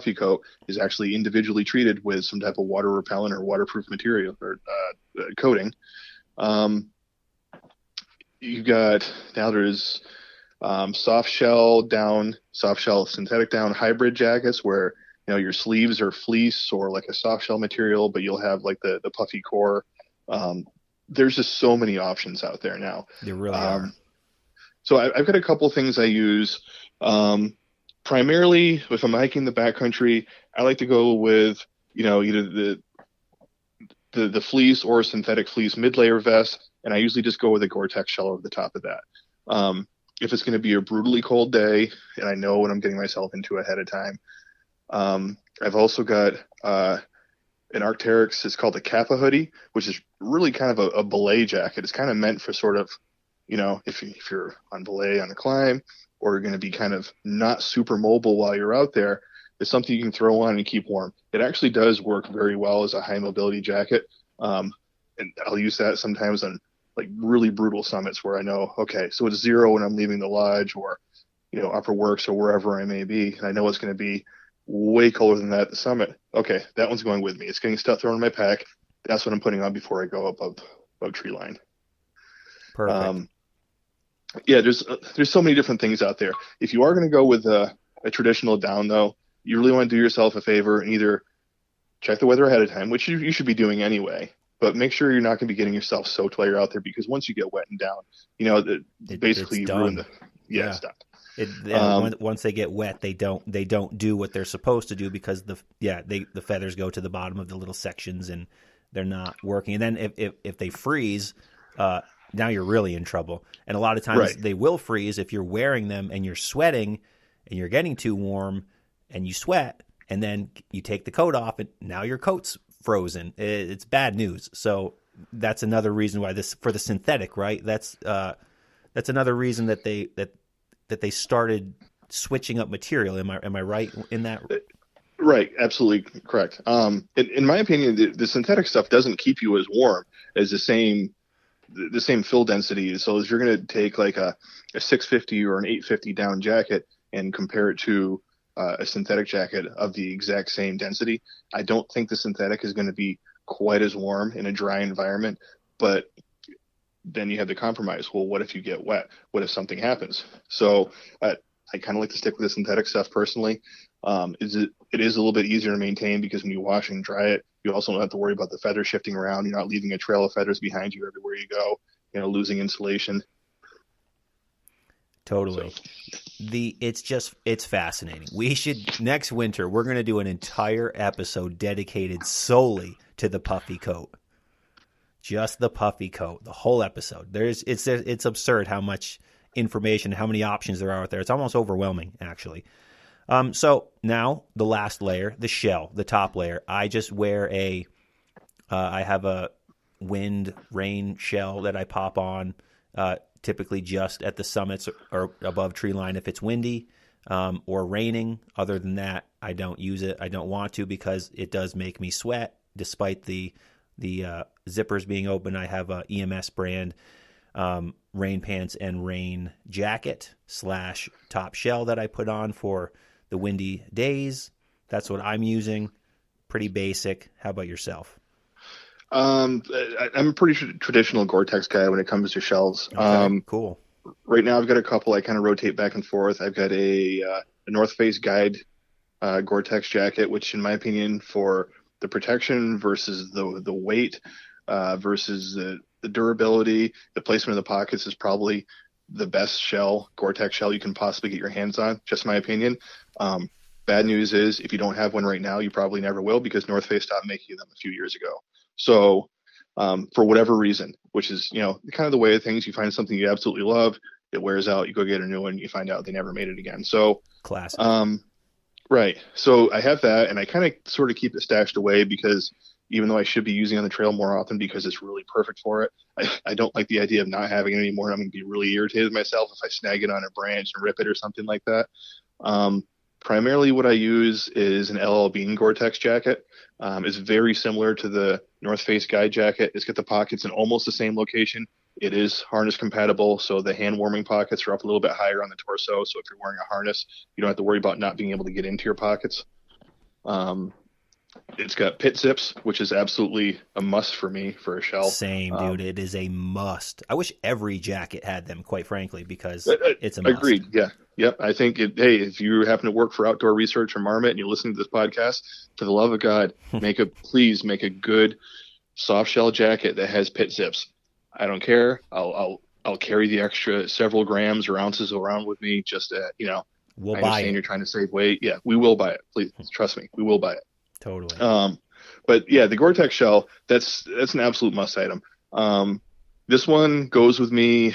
puffy coat is actually individually treated with some type of water repellent or waterproof material or coating. Um, you got now there's soft shell synthetic down hybrid jackets where your sleeves are fleece or like a soft shell material, but you'll have like the puffy core. There's just so many options out there now. There really are. So I've got a couple things I use. Primarily, if I'm hiking the backcountry, I like to go with either the fleece or synthetic fleece mid-layer vest, and I usually just go with a Gore-Tex shell over the top of that. If it's going to be a brutally cold day, and I know what I'm getting myself into ahead of time, I've also got an Arc'teryx. It's called a Kappa hoodie, which is really kind of a belay jacket. It's kind of meant for sort of, if you're on belay on a climb, or you're going to be kind of not super mobile while you're out there, it's something you can throw on and keep warm. It actually does work very well as a high mobility jacket. And I'll use that sometimes on like really brutal summits where I know, okay, so it's 0 when I'm leaving the lodge or, upper works or wherever I may be. And I know it's going to be way colder than that at the summit. Okay, that one's going with me. It's getting stuff thrown in my pack. That's what I'm putting on before I go above tree line. Perfect. Yeah, there's so many different things out there. If you are going to go with a traditional down, though, you really want to do yourself a favor and either check the weather ahead of time, which you should be doing anyway, but make sure you're not going to be getting yourself soaked while you're out there, because once you get wet and down, basically it's you ruin done. it's done. Once they get wet, they don't do what they're supposed to do, because the feathers go to the bottom of the little sections and they're not working. And then if they freeze, now you're really in trouble. And a lot of times they will freeze if you're wearing them and you're sweating and you're getting too warm and you sweat, and then you take the coat off and now your coat's frozen. It's bad news. So that's another reason why for the synthetic, right? That's another reason that they started switching up material. Am I right in that? Right, absolutely correct. In my opinion, the synthetic stuff doesn't keep you as warm as the same fill density. So if you're going to take like a 650 or an 850 down jacket and compare it to a synthetic jacket of the exact same density, I don't think the synthetic is going to be quite as warm in a dry environment. But then you have the compromise. Well, what if you get wet? What if something happens? So I kind of like to stick with the synthetic stuff personally. It is a little bit easier to maintain because when you wash and dry it, you also don't have to worry about the feathers shifting around. You're not leaving a trail of feathers behind you everywhere you go, losing insulation. Totally. So. It's fascinating. We should, next winter, we're going to do an entire episode dedicated solely to the puffy coat. Just the puffy coat, the whole episode. It's absurd how much information, how many options there are out there. It's almost overwhelming, actually. So now the last layer, the shell, the top layer. I just wear I have a wind rain shell that I pop on, typically just at the summits or above tree line if it's windy or raining. Other than that, I don't use it. I don't want to, because it does make me sweat. Despite the zippers being open, I have a EMS brand rain pants and rain jacket / top shell that I put on for the windy days. That's what I'm using. Pretty basic. How about yourself? I'm a pretty traditional Gore-Tex guy when it comes to shells. Okay, cool. Right now I've got a couple I kind of rotate back and forth. I've got a North Face Guide Gore-Tex jacket, which in my opinion, for the protection versus the weight versus the durability, the placement of the pockets, is probably the best Gore-Tex shell you can possibly get your hands on, just my opinion. Bad news is if you don't have one right now, you probably never will, because North Face stopped making them a few years ago. So for whatever reason, which is, kind of the way of things, you find something you absolutely love, it wears out, you go get a new one, you find out they never made it again. So classic. Right. So I have that, and I kind of sort of keep it stashed away because even though I should be using it on the trail more often because it's really perfect for it, I don't like the idea of not having it anymore. I'm going to be really irritated with myself if I snag it on a branch and rip it or something like that. Primarily what I use is an LL Bean Gore-Tex jacket. It's very similar to the North Face Guide jacket. It's got the pockets in almost the same location. It is harness compatible, so the hand warming pockets are up a little bit higher on the torso. So if you're wearing a harness, you don't have to worry about not being able to get into your pockets. It's got pit zips, which is absolutely a must for me for a shell. Same, dude. It is a must. I wish every jacket had them, quite frankly, because it's a must. Agreed. Yeah. Yep. I think hey, if you happen to work for Outdoor Research or Marmot and you're listening to this podcast, for the love of God, please make a good soft shell jacket that has pit zips. I don't care. I'll carry the extra several grams or ounces around with me. Just We'll I buy understand it. you're trying to save weight. Yeah, we will buy it. Please trust me, we will buy it. Totally. But yeah, the Gore-Tex shell, that's an absolute must item. This one goes with me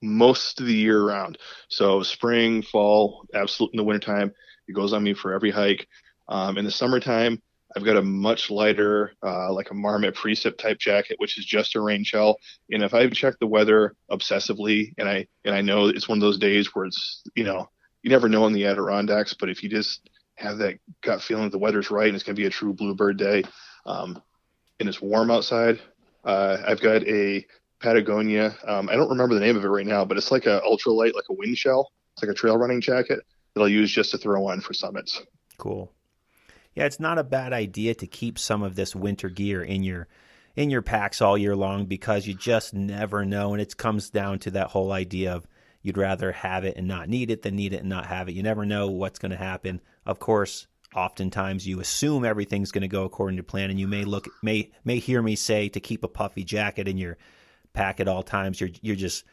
most of the year round. So spring, fall, absolute in the wintertime, it goes on me for every hike. In the summertime, I've got a much lighter, like a Marmot precip type jacket, which is just a rain shell. And if I check the weather obsessively, and I know it's one of those days where it's, you never know in the Adirondacks, but if you just have that gut feeling that the weather's right and it's going to be a true bluebird day, and it's warm outside, I've got a Patagonia. I don't remember the name of it right now, but it's like a ultralight, like a wind shell. It's like a trail running jacket that I'll use just to throw on for summits. Cool. Yeah, it's not a bad idea to keep some of this winter gear in your packs all year long, because you just never know, and it comes down to that whole idea of you'd rather have it and not need it than need it and not have it. You never know what's going to happen. Of course, oftentimes you assume everything's going to go according to plan, and you may hear me say to keep a puffy jacket in your pack at all times. You're just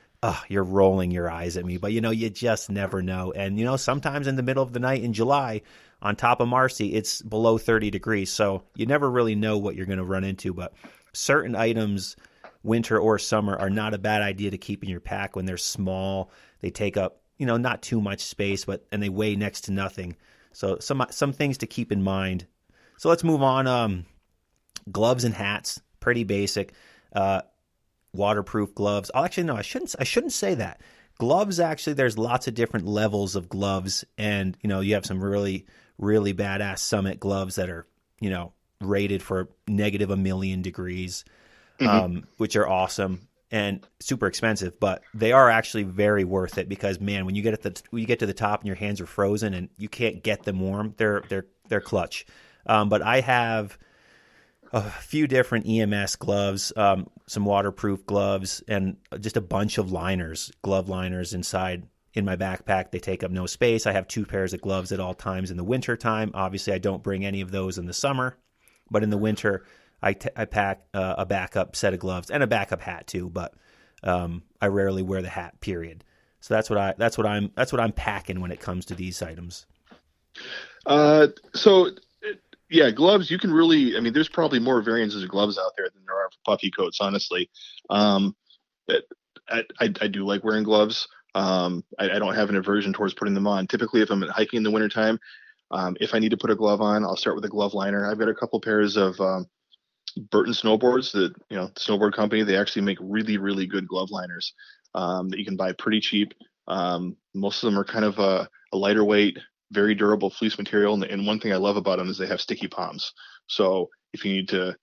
you're rolling your eyes at me, but you just never know. And sometimes in the middle of the night in July, on top of Marcy, it's below 30 degrees, so you never really know what you're going to run into. But certain items, winter or summer, are not a bad idea to keep in your pack when they're small. They take up not too much space, and they weigh next to nothing. So some things to keep in mind. So let's move on. Gloves and hats, pretty basic. Waterproof gloves. Oh, actually, no, I shouldn't say that. Gloves, actually, there's lots of different levels of gloves, and you have some really, really badass Summit gloves that are rated for negative 1,000,000 degrees, which are awesome and super expensive, but they are actually very worth it, because man, when you get to the top and your hands are frozen and you can't get them warm, they're clutch. But I have a few different EMS gloves, some waterproof gloves, and just a bunch of glove liners inside in my backpack. They take up no space. I have 2 pairs of gloves at all times in the winter time. Obviously, I don't bring any of those in the summer, but in the winter, I pack a backup set of gloves and a backup hat too. But I rarely wear the hat. Period. So that's what I'm packing when it comes to these items. Yeah, gloves, you can really, there's probably more variances of gloves out there than there are for puffy coats, honestly. I do like wearing gloves. I don't have an aversion towards putting them on. Typically, if I'm hiking in the wintertime, if I need to put a glove on, I'll start with a glove liner. I've got a couple pairs of Burton snowboards that, the snowboard company, they actually make really, really good glove liners that you can buy pretty cheap. Most of them are kind of a lighter weight, very durable fleece material. And one thing I love about them is they have sticky palms. So if you need to,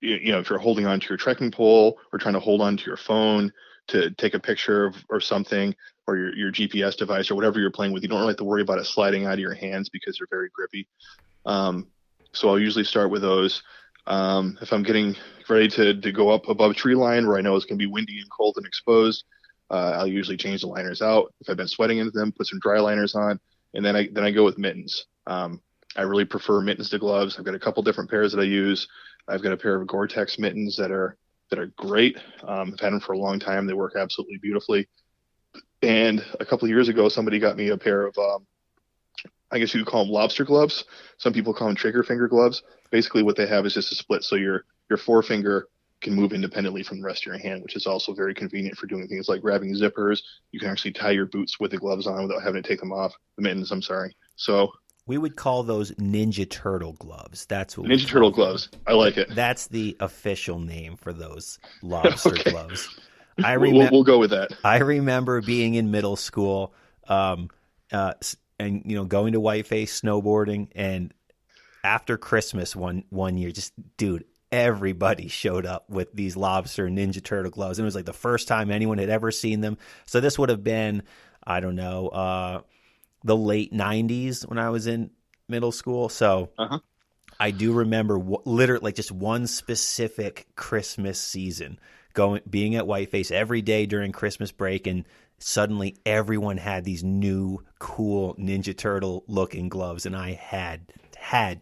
if you're holding onto your trekking pole or trying to hold onto your phone to take a picture of or something, or your GPS device or whatever you're playing with, you don't really have to worry about it sliding out of your hands because they're very grippy. So I'll usually start with those. If I'm getting ready to go up above tree line where I know it's going to be windy and cold and exposed, I'll usually change the liners out. If I've been sweating into them, put some dry liners on. And then I go with mittens. I really prefer mittens to gloves. I've got a couple different pairs that I use. I've got a pair of Gore-Tex mittens that are great. I've had them for a long time. They work absolutely beautifully. And a couple of years ago, somebody got me a pair of, I guess you could call them lobster gloves. Some people call them trigger finger gloves. Basically, what they have is just a split, so your forefinger can move independently from the rest of your hand, which is also very convenient for doing things like grabbing zippers. You can actually tie your boots with the gloves on without having to take them off. The mittens, I'm sorry. So we would call those Ninja Turtle gloves. That's what Ninja Turtle gloves. I like it. That's the official name for those lobster gloves. We'll go with that. I remember being in middle school, and going to Whiteface snowboarding, and after Christmas one year, just dude, everybody showed up with these lobster Ninja Turtle gloves. And it was like the first time anyone had ever seen them. So this would have been, I don't know, the late 90s when I was in middle school, so Uh-huh. I do remember literally like just one specific Christmas season being at Whiteface every day during Christmas break, and suddenly everyone had these new cool Ninja Turtle looking gloves, and I had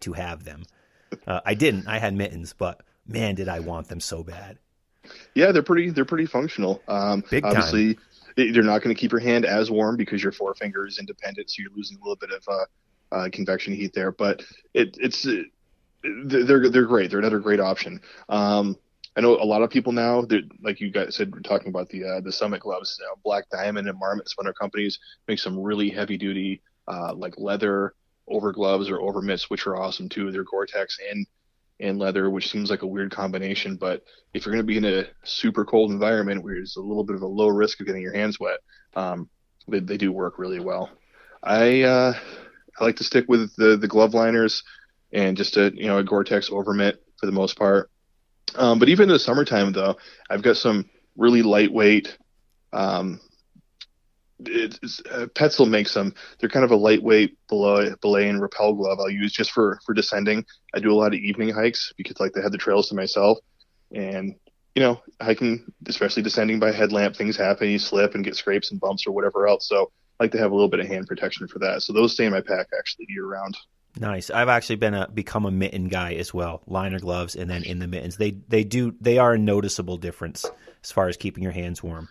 to have them. I didn't. I had mittens, but man, did I want them so bad. Yeah, they're pretty functional. Big time. Obviously, they're not going to keep your hand as warm because your forefinger is independent, so you're losing a little bit of convection heat there. But they're great. They're another great option. I know a lot of people now, like you guys said, we're talking about the Summit gloves. Black Diamond and Marmot, some other companies make some really heavy duty like leather over gloves or over mitts, which are awesome too. They're Gore-Tex and leather, which seems like a weird combination, but if you're going to be in a super cold environment where there's a little bit of a low risk of getting your hands wet, they do work really well. I like to stick with the glove liners and just a Gore-Tex over mitt for the most part. But even in the summertime, though, I've got some really lightweight. Petzl makes them. They're kind of a lightweight belay and rappel glove I'll use just for descending. I do a lot of evening hikes because like they have the trails to myself, and hiking, especially descending by headlamp, things happen. You slip and get scrapes and bumps or whatever else. So I like to have a little bit of hand protection for that. So those stay in my pack actually year round. Nice. I've actually become a mitten guy as well. Liner gloves and then in the mittens. They are a noticeable difference as far as keeping your hands warm.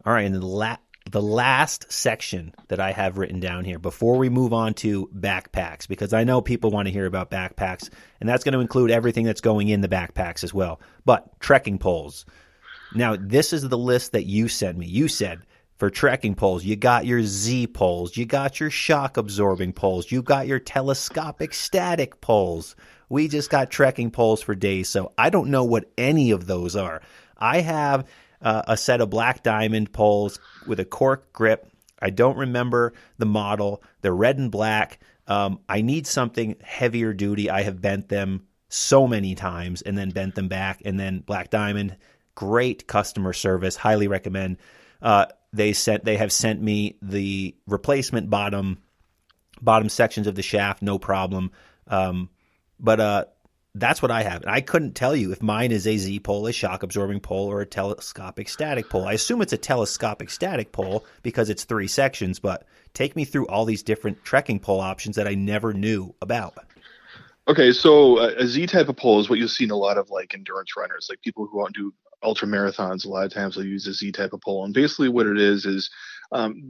All right, and the last section that I have written down here before we move on to backpacks, because I know people want to hear about backpacks, and that's going to include everything that's going in the backpacks as well. But trekking poles. Now, this is the list that you sent me. You said for trekking poles, you got your Z poles, you got your shock absorbing poles, you got your telescopic static poles. We just got trekking poles for days, so I don't know what any of those are. I have a set of Black Diamond poles with a cork grip. I don't remember the model. They're red and black. I need something heavier duty. I have bent them so many times and then bent them back. And then Black Diamond, great customer service. Highly recommend. They have sent me the replacement bottom sections of the shaft, no problem. But that's what I have. And I couldn't tell you if mine is a Z pole, a shock absorbing pole, or a telescopic static pole. I assume it's a telescopic static pole because it's 3 sections, but take me through all these different trekking pole options that I never knew about. Okay, so a Z type of pole is what you'll see in a lot of like endurance runners, like people who want to do ultra marathons. A lot of times they'll use a Z type of pole, and basically what it is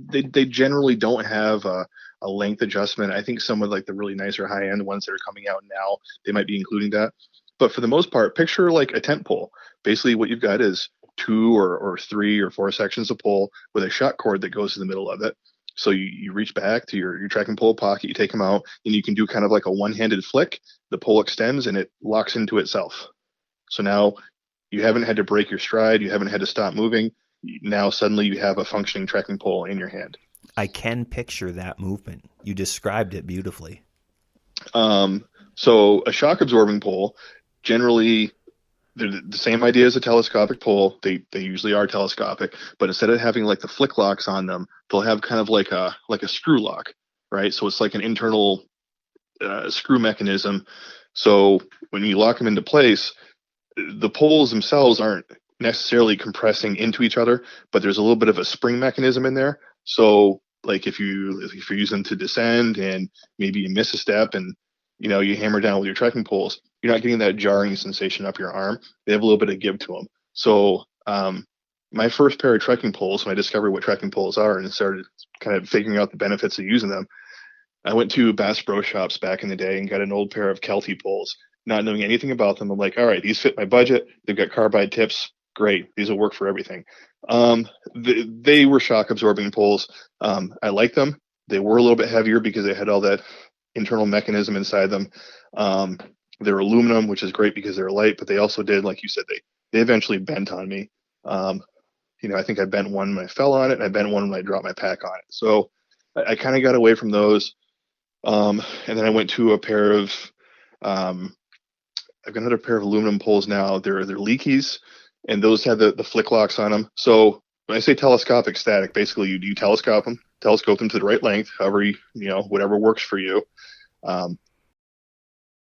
they generally don't have a length adjustment. I think some of like the really nicer high end ones that are coming out now, they might be including that. But for the most part, picture like a tent pole. Basically, what you've got is 2 or 3 or 4 sections of pole with a shot cord that goes to the middle of it. So you reach back to your trekking pole pocket, you take them out, and you can do kind of like a one-handed flick. The pole extends and it locks into itself. So now you haven't had to break your stride, you haven't had to stop moving. Now suddenly you have a functioning trekking pole in your hand. I can picture that movement. You described it beautifully. So a shock absorbing pole, generally they're the same idea as a telescopic pole. They usually are telescopic, but instead of having like the flick locks on them, they'll have kind of like a screw lock, right? So it's like an internal screw mechanism. So when you lock them into place, the poles themselves aren't necessarily compressing into each other, but there's a little bit of a spring mechanism in there. So like if you're using to descend and maybe you miss a step and you hammer down with your trekking poles, you're not getting that jarring sensation up your arm. They have a little bit of give to them. So my first pair of trekking poles, when I discovered what trekking poles are and started kind of figuring out the benefits of using them, I went to Bass Pro Shops back in the day and got an old pair of Kelty poles, not knowing anything about them. I'm like, all right, these fit my budget. They've got carbide tips. Great. These will work for everything. They were shock absorbing poles. I like them. They were a little bit heavier because they had all that internal mechanism inside them. They're aluminum, which is great because they're light, but they also did, like you said, they eventually bent on me. I think I bent one when I fell on it, and I bent one when I dropped my pack on it. So I kind of got away from those. And then I went to a pair of, I've got another pair of aluminum poles now. They're Leakeys, and those have the flick locks on them. So when I say telescopic static, basically you telescope them to the right length, however whatever works for you.